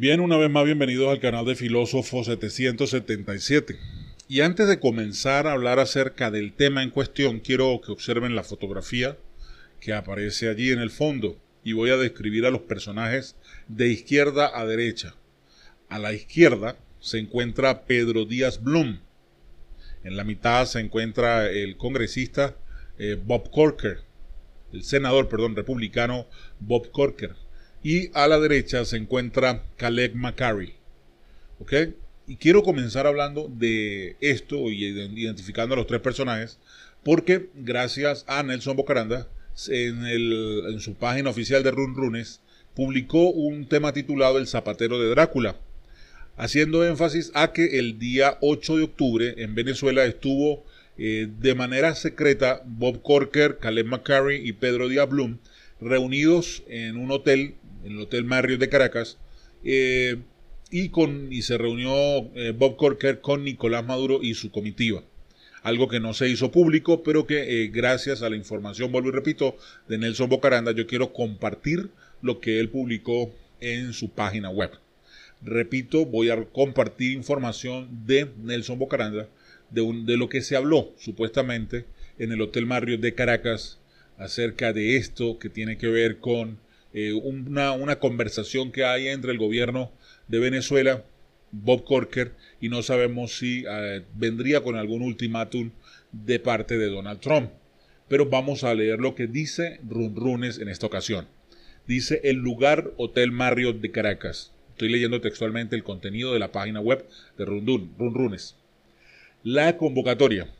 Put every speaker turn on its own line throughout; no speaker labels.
Bien, una vez más bienvenidos al canal de Filósofo 777. Y antes de comenzar a hablar acerca del tema en cuestión, quiero que observen la fotografía que aparece allí en el fondo y voy a describir a los personajes de izquierda a derecha. A la izquierda se encuentra Pedro Díaz Blum. En la mitad se encuentra el congresista Bob Corker, el senador, republicano Bob Corker. Y a la derecha se encuentra Caleb McCarry. ¿Ok? Y quiero comenzar hablando de esto y identificando a los tres personajes, porque gracias a Nelson Bocaranda, en su página oficial de Run Runes, publicó un tema titulado El Zapatero de Drácula, haciendo énfasis a que el día 8 de octubre en Venezuela estuvo de manera secreta Bob Corker, Caleb McCarry y Pedro Díaz Blum reunidos en un hotel, en el Hotel Marriott de Caracas, y se reunió Bob Corker con Nicolás Maduro y su comitiva. Algo que no se hizo público, pero que gracias a la información, vuelvo y repito, de Nelson Bocaranda, yo quiero compartir lo que él publicó en su página web. Repito, voy a compartir información de Nelson Bocaranda, de lo que se habló supuestamente en el Hotel Marriott de Caracas acerca de esto que tiene que ver con una conversación que hay entre el gobierno de Venezuela, Bob Corker, y no sabemos si vendría con algún ultimátum de parte de Donald Trump. Pero vamos a leer lo que dice Run Runes en esta ocasión. Dice el lugar Hotel Marriott de Caracas. Estoy leyendo textualmente el contenido de la página web de Run Runes. La convocatoria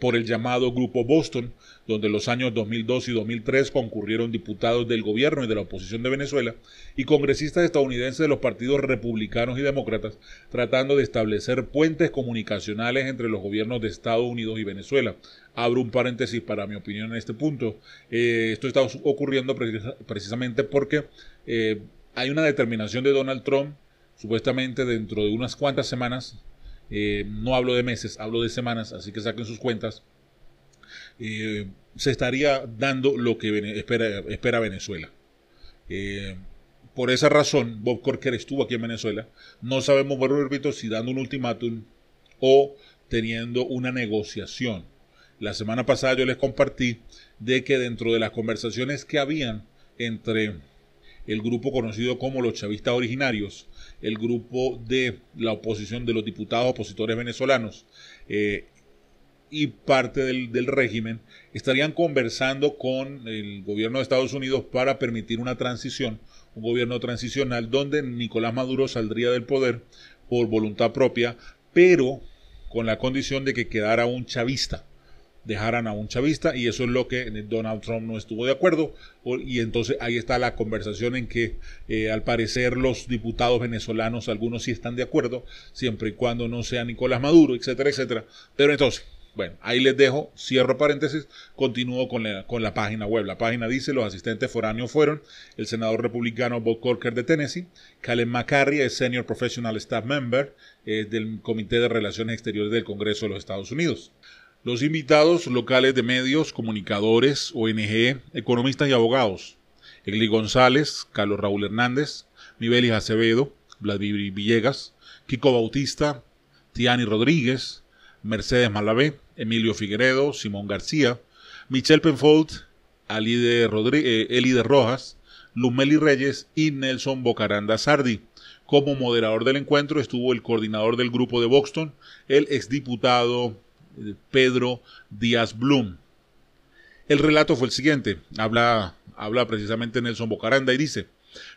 por el llamado Grupo Boston, donde en los años 2002 y 2003 concurrieron diputados del gobierno y de la oposición de Venezuela y congresistas estadounidenses de los partidos republicanos y demócratas, tratando de establecer puentes comunicacionales entre los gobiernos de Estados Unidos y Venezuela. Abro un paréntesis para mi opinión en este punto. Esto está ocurriendo precisamente porque hay una determinación de Donald Trump, supuestamente dentro de unas cuantas semanas. No hablo de meses, hablo de semanas, así que saquen sus cuentas. Se estaría dando lo que espera Venezuela. Por esa razón, Bob Corker estuvo aquí en Venezuela. No sabemos, bueno, repito, si dando un ultimátum o teniendo una negociación. La semana pasada yo les compartí de que dentro de las conversaciones que habían entre el grupo conocido como los chavistas originarios, el grupo de la oposición de los diputados opositores venezolanos y parte del régimen, estarían conversando con el gobierno de Estados Unidos para permitir una transición, un gobierno transicional donde Nicolás Maduro saldría del poder por voluntad propia, pero con la condición de que quedara un chavista. Dejaran a un chavista, y eso es lo que Donald Trump no estuvo de acuerdo, y entonces ahí está la conversación en que al parecer los diputados venezolanos, algunos sí están de acuerdo, siempre y cuando no sea Nicolás Maduro, etcétera, etcétera. Pero entonces, bueno, ahí les dejo, cierro paréntesis, continúo con la página web. La página dice: los asistentes foráneos fueron el senador republicano Bob Corker de Tennessee, Caleb McCarry es Senior Professional Staff Member del Comité de Relaciones Exteriores del Congreso de los Estados Unidos. Los invitados locales de medios, comunicadores, ONG, economistas y abogados: Egli González, Carlos Raúl Hernández, Mibelis Acevedo, Vladimir Villegas, Kiko Bautista, Tiani Rodríguez, Mercedes Malavé, Emilio Figueredo, Simón García, Michelle Penfold, Elide Rojas, Lumeli Reyes y Nelson Bocaranda Sardi. Como moderador del encuentro estuvo el coordinador del grupo de Boston, el exdiputado Pedro Díaz Blum. El relato fue el siguiente. Habla precisamente Nelson Bocaranda y dice: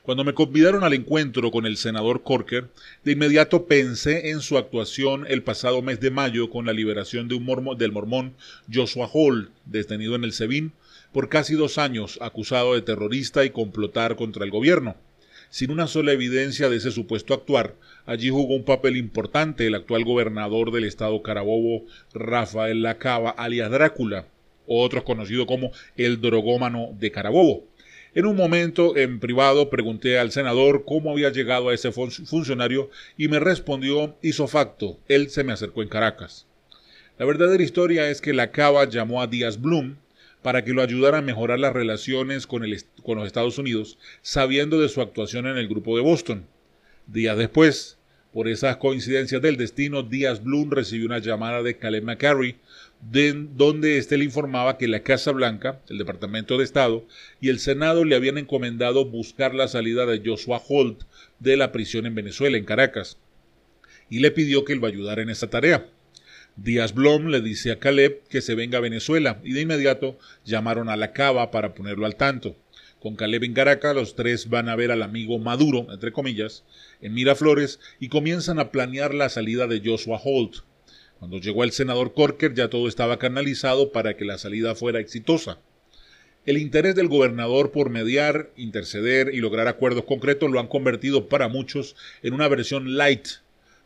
cuando me convidaron al encuentro con el senador Corker, de inmediato pensé en su actuación el pasado mes de mayo con la liberación del mormón Joshua Hall, detenido en el SEBIN por casi 2 años, acusado de terrorista y complotar contra el gobierno. Sin una sola evidencia de ese supuesto actuar, allí jugó un papel importante el actual gobernador del estado Carabobo, Rafael Lacaba, alias Drácula, otros conocido como el drogómano de Carabobo. En un momento, en privado, pregunté al senador cómo había llegado a ese funcionario y me respondió ipso facto: él se me acercó en Caracas. La verdadera historia es que Lacaba llamó a Díaz Blum para que lo ayudara a mejorar las relaciones con los Estados Unidos, sabiendo de su actuación en el grupo de Boston. Días después, por esas coincidencias del destino, Díaz Blum recibió una llamada de Caleb McCarry, donde éste le informaba que la Casa Blanca, el Departamento de Estado y el Senado le habían encomendado buscar la salida de Joshua Holt de la prisión en Venezuela, en Caracas, y le pidió que él lo ayudara en esa tarea. Díaz Blum le dice a Caleb que se venga a Venezuela y de inmediato llamaron a la Cava para ponerlo al tanto. Con Caleb en Caracas, los tres van a ver al amigo Maduro, entre comillas, en Miraflores y comienzan a planear la salida de Joshua Holt. Cuando llegó el senador Corker ya todo estaba canalizado para que la salida fuera exitosa. El interés del gobernador por mediar, interceder y lograr acuerdos concretos lo han convertido para muchos en una versión light,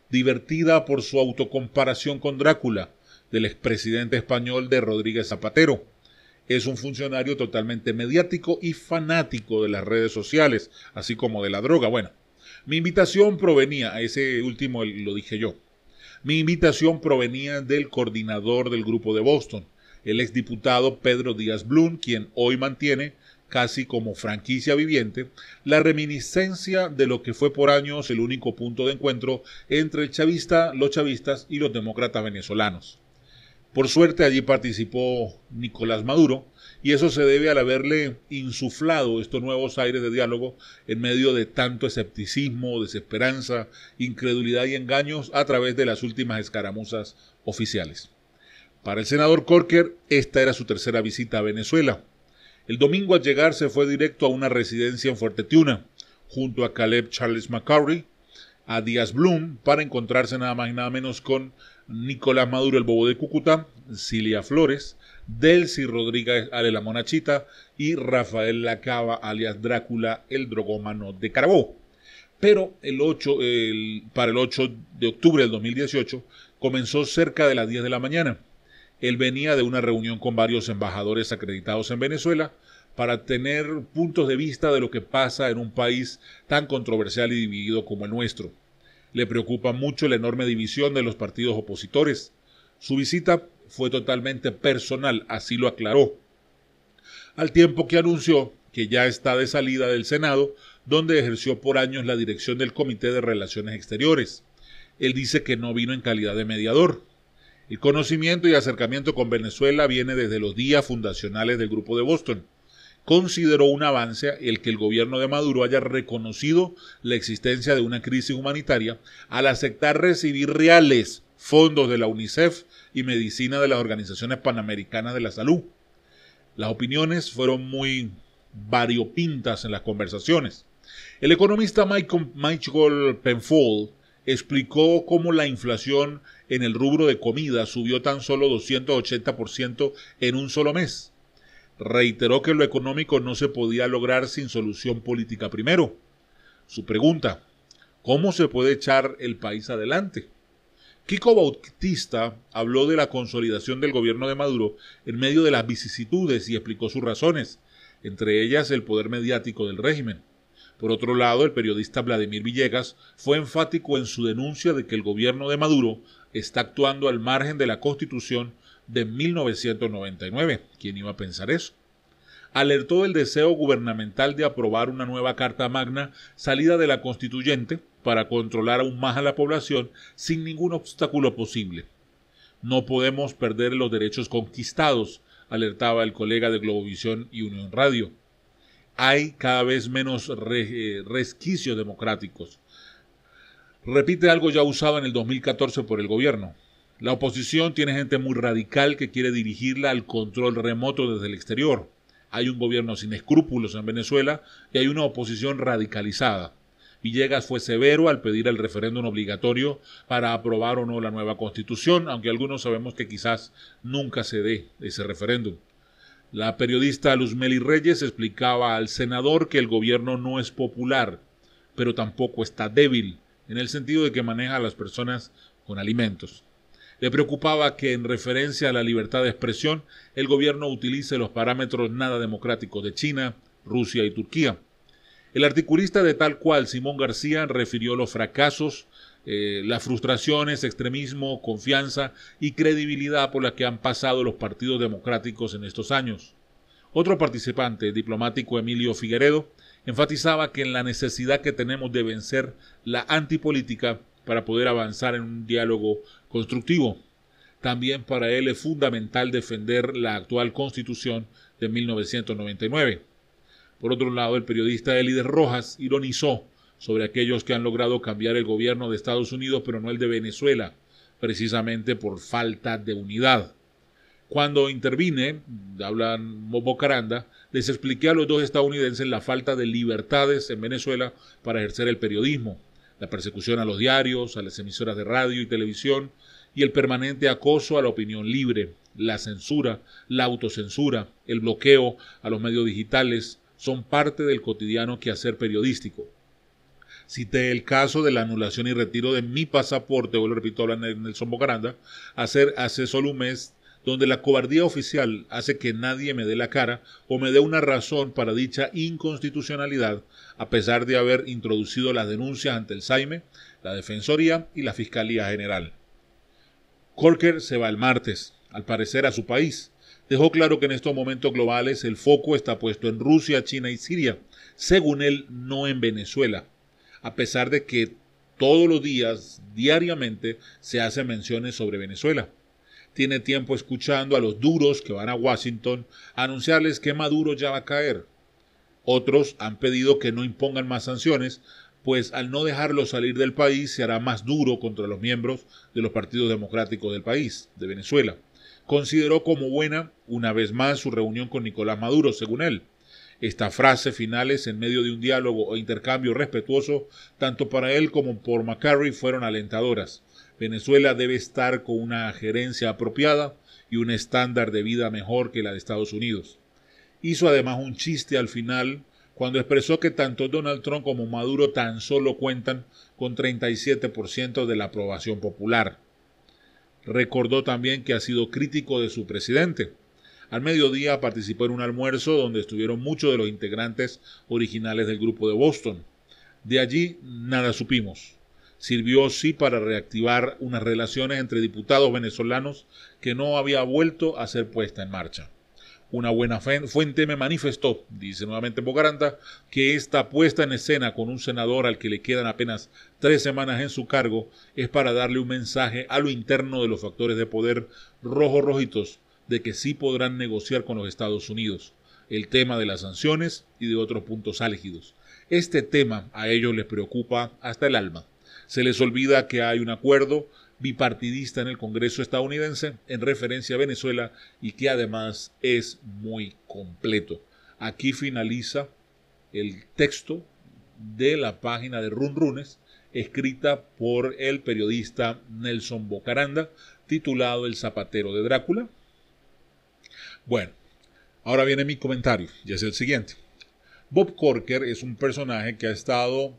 divertida por su autocomparación con Drácula, del expresidente español de Rodríguez Zapatero. Es un funcionario totalmente mediático y fanático de las redes sociales, así como de la droga. Bueno, mi invitación provenía, a ese último lo dije yo, mi invitación provenía del coordinador del Grupo de Boston, el exdiputado Pedro Díaz Blum, quien hoy mantiene, casi como franquicia viviente, la reminiscencia de lo que fue por años el único punto de encuentro entre el chavista, los chavistas y los demócratas venezolanos. Por suerte allí participó Nicolás Maduro y eso se debe al haberle insuflado estos nuevos aires de diálogo en medio de tanto escepticismo, desesperanza, incredulidad y engaños a través de las últimas escaramuzas oficiales. Para el senador Corker, esta era su tercera visita a Venezuela. El domingo al llegar se fue directo a una residencia en Fuerte Tiuna, junto a Caleb Charles McCarry, a Díaz Blum, para encontrarse nada más y nada menos con Nicolás Maduro, el bobo de Cúcuta, Cilia Flores, Delcy Rodríguez, alias La Monachita, y Rafael Lacava, alias Drácula, el drogómano de Carabobo. Pero para el 8 de octubre del 2018 comenzó cerca de las 10 de la mañana. Él venía de una reunión con varios embajadores acreditados en Venezuela para tener puntos de vista de lo que pasa en un país tan controversial y dividido como el nuestro. Le preocupa mucho la enorme división de los partidos opositores. Su visita fue totalmente personal, así lo aclaró, al tiempo que anunció que ya está de salida del Senado, donde ejerció por años la dirección del Comité de Relaciones Exteriores. Él dice que no vino en calidad de mediador. El conocimiento y acercamiento con Venezuela viene desde los días fundacionales del Grupo de Boston. Consideró un avance el que el gobierno de Maduro haya reconocido la existencia de una crisis humanitaria al aceptar recibir reales fondos de la UNICEF y medicina de las organizaciones panamericanas de la salud. Las opiniones fueron muy variopintas en las conversaciones. El economista Michael Penfold explicó cómo la inflación en el rubro de comida subió tan solo 280% en un solo mes. Reiteró que lo económico no se podía lograr sin solución política primero. Su pregunta: ¿cómo se puede echar el país adelante? Kiko Bautista habló de la consolidación del gobierno de Maduro en medio de las vicisitudes y explicó sus razones, entre ellas el poder mediático del régimen. Por otro lado, el periodista Vladimir Villegas fue enfático en su denuncia de que el gobierno de Maduro está actuando al margen de la Constitución de 1999. ¿Quién iba a pensar eso? Alertó del deseo gubernamental de aprobar una nueva Carta Magna salida de la Constituyente para controlar aún más a la población sin ningún obstáculo posible. No podemos perder los derechos conquistados, alertaba el colega de Globovisión y Unión Radio. Hay cada vez menos resquicios democráticos. Repite algo ya usado en el 2014 por el gobierno. La oposición tiene gente muy radical que quiere dirigirla al control remoto desde el exterior. Hay un gobierno sin escrúpulos en Venezuela y hay una oposición radicalizada. Villegas fue severo al pedir el referéndum obligatorio para aprobar o no la nueva Constitución, aunque algunos sabemos que quizás nunca se dé ese referéndum. La periodista Luzmeli Reyes explicaba al senador que el gobierno no es popular, pero tampoco está débil, en el sentido de que maneja a las personas con alimentos. Le preocupaba que, en referencia a la libertad de expresión, el gobierno utilice los parámetros nada democráticos de China, Rusia y Turquía. El articulista de Tal Cual, Simón García, refirió los fracasos, las frustraciones, extremismo, confianza y credibilidad por las que han pasado los partidos democráticos en estos años. Otro participante, el diplomático Emilio Figueredo, Enfatizaba que en la necesidad que tenemos de vencer la antipolítica para poder avanzar en un diálogo constructivo. También para él es fundamental defender la actual Constitución de 1999. Por otro lado, el periodista Elides Rojas ironizó sobre aquellos que han logrado cambiar el gobierno de Estados Unidos, pero no el de Venezuela, precisamente por falta de unidad. Cuando intervine, hablan Bocaranda, les expliqué a los dos estadounidenses la falta de libertades en Venezuela para ejercer el periodismo, la persecución a los diarios, a las emisoras de radio y televisión y el permanente acoso a la opinión libre, la censura, la autocensura, el bloqueo a los medios digitales son parte del cotidiano quehacer periodístico. Cité el caso de la anulación y retiro de mi pasaporte, o lo repito, habla Nelson Bocaranda, hace solo un mes, donde la cobardía oficial hace que nadie me dé la cara o me dé una razón para dicha inconstitucionalidad, a pesar de haber introducido las denuncias ante el SAIME, la Defensoría y la Fiscalía General. Corker se va el martes, al parecer a su país. Dejó claro que en estos momentos globales el foco está puesto en Rusia, China y Siria, según él, no en Venezuela, a pesar de que todos los días, diariamente, se hacen menciones sobre Venezuela. Tiene tiempo escuchando a los duros que van a Washington a anunciarles que Maduro ya va a caer. Otros han pedido que no impongan más sanciones, pues al no dejarlo salir del país se hará más duro contra los miembros de los partidos democráticos del país, de Venezuela. Consideró como buena, una vez más, su reunión con Nicolás Maduro, según él. Estas frases finales, en medio de un diálogo o intercambio respetuoso, tanto para él como por McCarry, fueron alentadoras. Venezuela debe estar con una gerencia apropiada y un estándar de vida mejor que la de Estados Unidos. Hizo además un chiste al final cuando expresó que tanto Donald Trump como Maduro tan solo cuentan con 37% de la aprobación popular. Recordó también que ha sido crítico de su presidente. Al mediodía participó en un almuerzo donde estuvieron muchos de los integrantes originales del grupo de Boston. De allí nada supimos. Sirvió sí para reactivar unas relaciones entre diputados venezolanos que no había vuelto a ser puesta en marcha. Una buena fuente me manifestó, dice nuevamente Bocaranda, que esta puesta en escena con un senador al que le quedan apenas 3 semanas en su cargo es para darle un mensaje a lo interno de los factores de poder rojitos de que sí podrán negociar con los Estados Unidos el tema de las sanciones y de otros puntos álgidos. Este tema a ellos les preocupa hasta el alma. Se les olvida que hay un acuerdo bipartidista en el Congreso estadounidense en referencia a Venezuela y que además es muy completo. Aquí finaliza el texto de la página de Runrunes escrita por el periodista Nelson Bocaranda, titulado El zapatero de Drácula. Bueno, ahora viene mi comentario, y es el siguiente. Bob Corker es un personaje que ha estado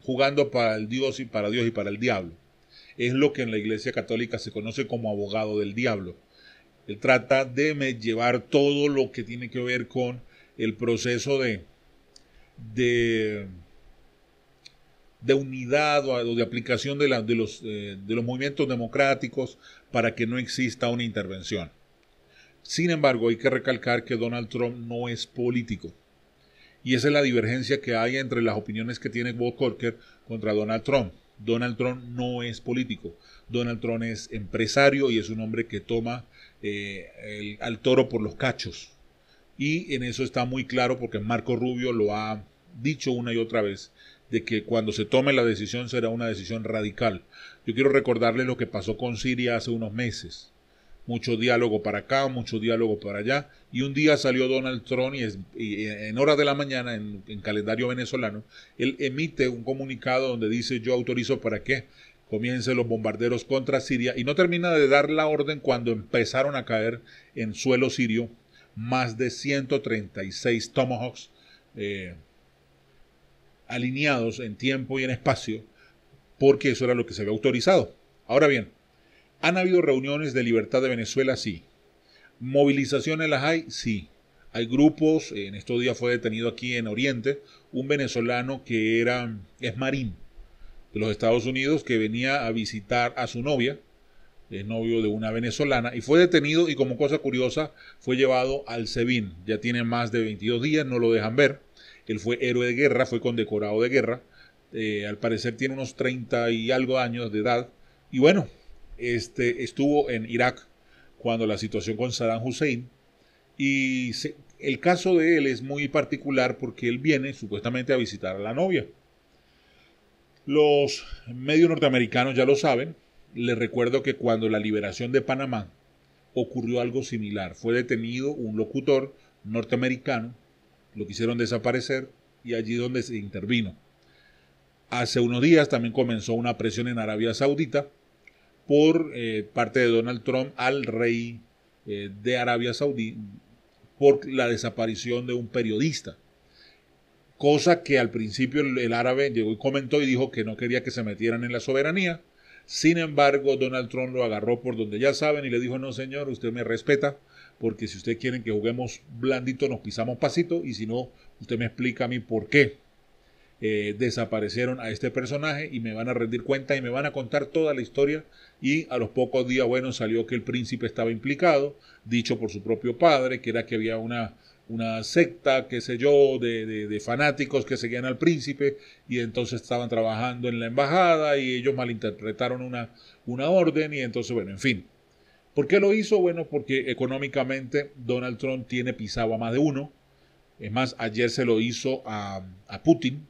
jugando para Dios y para el diablo. Es lo que en la Iglesia Católica se conoce como abogado del diablo. Él trata de llevar todo lo que tiene que ver con el proceso de unidad o de aplicación de los movimientos democráticos para que no exista una intervención. Sin embargo, hay que recalcar que Donald Trump no es político. Y esa es la divergencia que hay entre las opiniones que tiene Bob Corker contra Donald Trump. Donald Trump no es político. Donald Trump es empresario y es un hombre que toma al toro por los cachos. Y en eso está muy claro porque Marco Rubio lo ha dicho una y otra vez, de que cuando se tome la decisión será una decisión radical. Yo quiero recordarles lo que pasó con Siria hace unos meses. Mucho diálogo para acá, mucho diálogo para allá, y un día salió Donald Trump y en horas de la mañana, en calendario venezolano, él emite un comunicado donde dice: yo autorizo para que comiencen los bombarderos contra Siria, y no termina de dar la orden cuando empezaron a caer en suelo sirio más de 136 Tomahawks alineados en tiempo y en espacio, porque eso era lo que se había autorizado. Ahora bien, ¿han habido reuniones de libertad de Venezuela? Sí. ¿Movilizaciones las hay? Sí. Hay grupos. En estos días fue detenido aquí en Oriente un venezolano que es marín de los Estados Unidos, que venía a visitar a su novia, es novio de una venezolana, y fue detenido y, como cosa curiosa, fue llevado al SEBIN. Ya tiene más de 22 días, no lo dejan ver. Él fue héroe de guerra, fue condecorado de guerra. Al parecer tiene unos 30 y algo años de edad. Y bueno, estuvo en Irak cuando la situación con Saddam Hussein. Y el caso de él es muy particular porque él viene supuestamente a visitar a la novia. Los medios norteamericanos ya lo saben. Les recuerdo que cuando la liberación de Panamá ocurrió algo similar. Fue detenido un locutor norteamericano, lo quisieron desaparecer y allí donde se intervino. Hace unos días también comenzó una presión en Arabia Saudita por parte de Donald Trump al rey de Arabia Saudí por la desaparición de un periodista. Cosa que al principio el árabe llegó y comentó y dijo que no quería que se metieran en la soberanía. Sin embargo, Donald Trump lo agarró por donde ya saben y le dijo, no señor, usted me respeta, porque si usted quiere que juguemos blandito, nos pisamos pasito, y si no, usted me explica a mí por qué desaparecieron a este personaje y me van a rendir cuenta y me van a contar toda la historia. Y a los pocos días, bueno, salió que el príncipe estaba implicado, dicho por su propio padre, que era que había una secta, qué sé yo, de fanáticos que seguían al príncipe y entonces estaban trabajando en la embajada y ellos malinterpretaron una orden y entonces, bueno, en fin. ¿Por qué lo hizo? Bueno, porque económicamente Donald Trump tiene pisado a más de uno. Es más, ayer se lo hizo a Putin,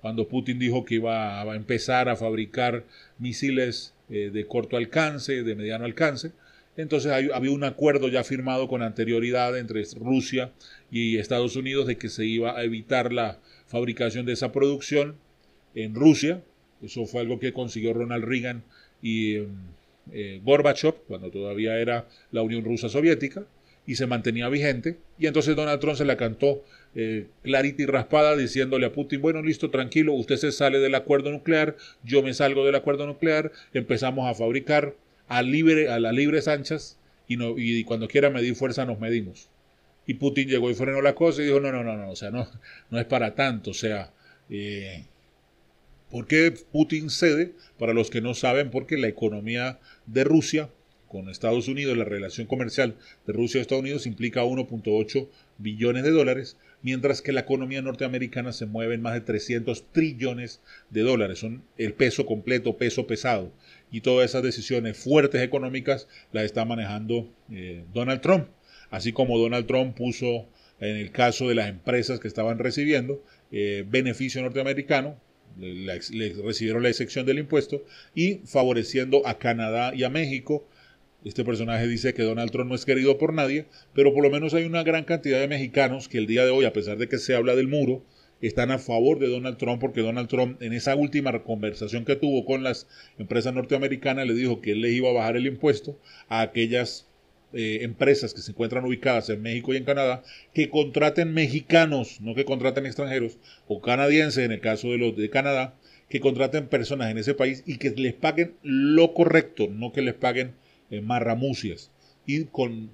cuando Putin dijo que iba a empezar a fabricar misiles de corto alcance, de mediano alcance. Entonces había un acuerdo ya firmado con anterioridad entre Rusia y Estados Unidos de que se iba a evitar la fabricación de esa producción en Rusia. Eso fue algo que consiguió Ronald Reagan y Gorbachev, cuando todavía era la Unión Rusa Soviética, y se mantenía vigente. Y entonces Donald Trump se la cantó clarita y raspada diciéndole a Putin, bueno, listo, tranquilo, usted se sale del acuerdo nuclear, yo me salgo del acuerdo nuclear, empezamos a fabricar a las libres anchas y cuando quiera medir fuerza nos medimos. Y Putin llegó y frenó la cosa y dijo, no, o sea, no es para tanto, o sea, ¿por qué Putin cede? Para los que no saben, porque la economía de Rusia con Estados Unidos, la relación comercial de Rusia y Estados Unidos implica 1.8 billones de dólares, mientras que la economía norteamericana se mueve en más de 300 trillones de dólares. Son el peso completo, peso pesado. Y todas esas decisiones fuertes económicas las está manejando Donald Trump. Así como Donald Trump puso, en el caso de las empresas que estaban recibiendo beneficio norteamericano, le recibieron la excepción del impuesto y favoreciendo a Canadá y a México. Este personaje dice que Donald Trump no es querido por nadie, pero por lo menos hay una gran cantidad de mexicanos que el día de hoy, a pesar de que se habla del muro, están a favor de Donald Trump, porque Donald Trump en esa última conversación que tuvo con las empresas norteamericanas le dijo que él les iba a bajar el impuesto a aquellas empresas que se encuentran ubicadas en México y en Canadá, que contraten mexicanos, no que contraten extranjeros, o canadienses en el caso de los de Canadá, que contraten personas en ese país y que les paguen lo correcto, no que les paguen marramucias. Y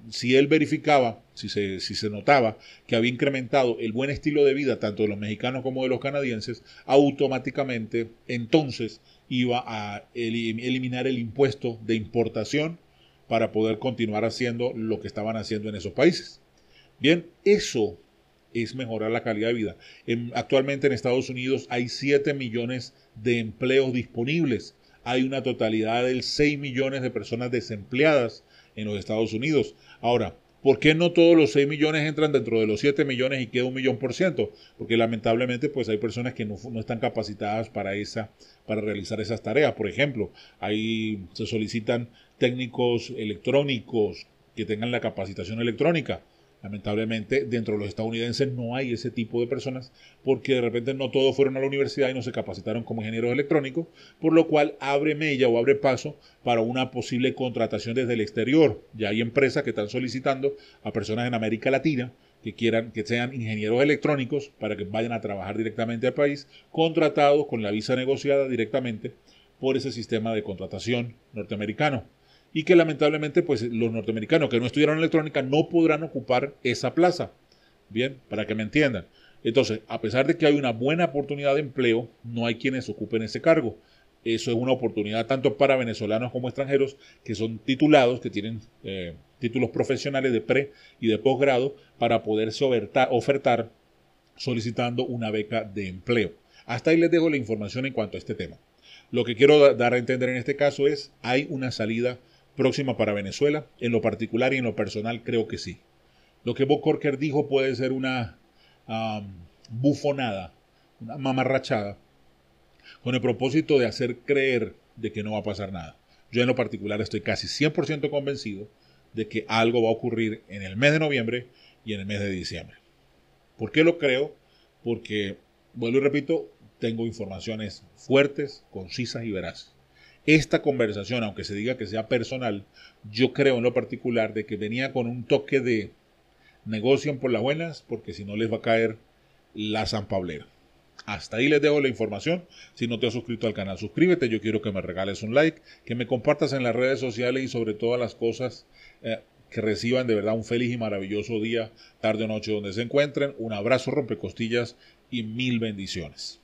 si él verificaba, si se notaba que había incrementado el buen estilo de vida tanto de los mexicanos como de los canadienses, automáticamente entonces iba a eliminar el impuesto de importación para poder continuar haciendo lo que estaban haciendo en esos países. Bien, eso es mejorar la calidad de vida. Actualmente en Estados Unidos hay 7 millones de empleos disponibles. Hay una totalidad de 6 millones de personas desempleadas en los Estados Unidos. Ahora, ¿por qué no todos los 6 millones entran dentro de los 7 millones y queda 1.000.000%? Porque lamentablemente pues hay personas que no están capacitadas para realizar esas tareas. Por ejemplo, ahí se solicitan técnicos electrónicos que tengan la capacitación electrónica. Lamentablemente, dentro de los estadounidenses no hay ese tipo de personas porque de repente no todos fueron a la universidad y no se capacitaron como ingenieros electrónicos, por lo cual abre mella o abre paso para una posible contratación desde el exterior. Ya hay empresas que están solicitando a personas en América Latina que sean ingenieros electrónicos para que vayan a trabajar directamente al país, contratados con la visa negociada directamente por ese sistema de contratación norteamericano. Y que lamentablemente pues los norteamericanos que no estudiaron electrónica no podrán ocupar esa plaza. Bien, para que me entiendan. Entonces, a pesar de que hay una buena oportunidad de empleo, no hay quienes ocupen ese cargo. Eso es una oportunidad tanto para venezolanos como extranjeros que son titulados, que tienen títulos profesionales de pre y de posgrado para poderse ofertar solicitando una beca de empleo. Hasta ahí les dejo la información en cuanto a este tema. Lo que quiero dar a entender en este caso es, hay una salida próxima para Venezuela. En lo particular y en lo personal creo que sí. Lo que Bob Corker dijo puede ser una bufonada, una mamarrachada, con el propósito de hacer creer de que no va a pasar nada. Yo en lo particular estoy casi 100% convencido de que algo va a ocurrir en el mes de noviembre y en el mes de diciembre. ¿Por qué lo creo? Porque, vuelvo y repito, tengo informaciones fuertes, concisas y veraces. Esta conversación, aunque se diga que sea personal, yo creo en lo particular de que venía con un toque de negocien por las buenas, porque si no les va a caer la zampablera. Hasta ahí les dejo la información. Si no te has suscrito al canal, suscríbete. Yo quiero que me regales un like, que me compartas en las redes sociales y sobre todas las cosas que reciban de verdad un feliz y maravilloso día, tarde o noche donde se encuentren. Un abrazo rompecostillas y mil bendiciones.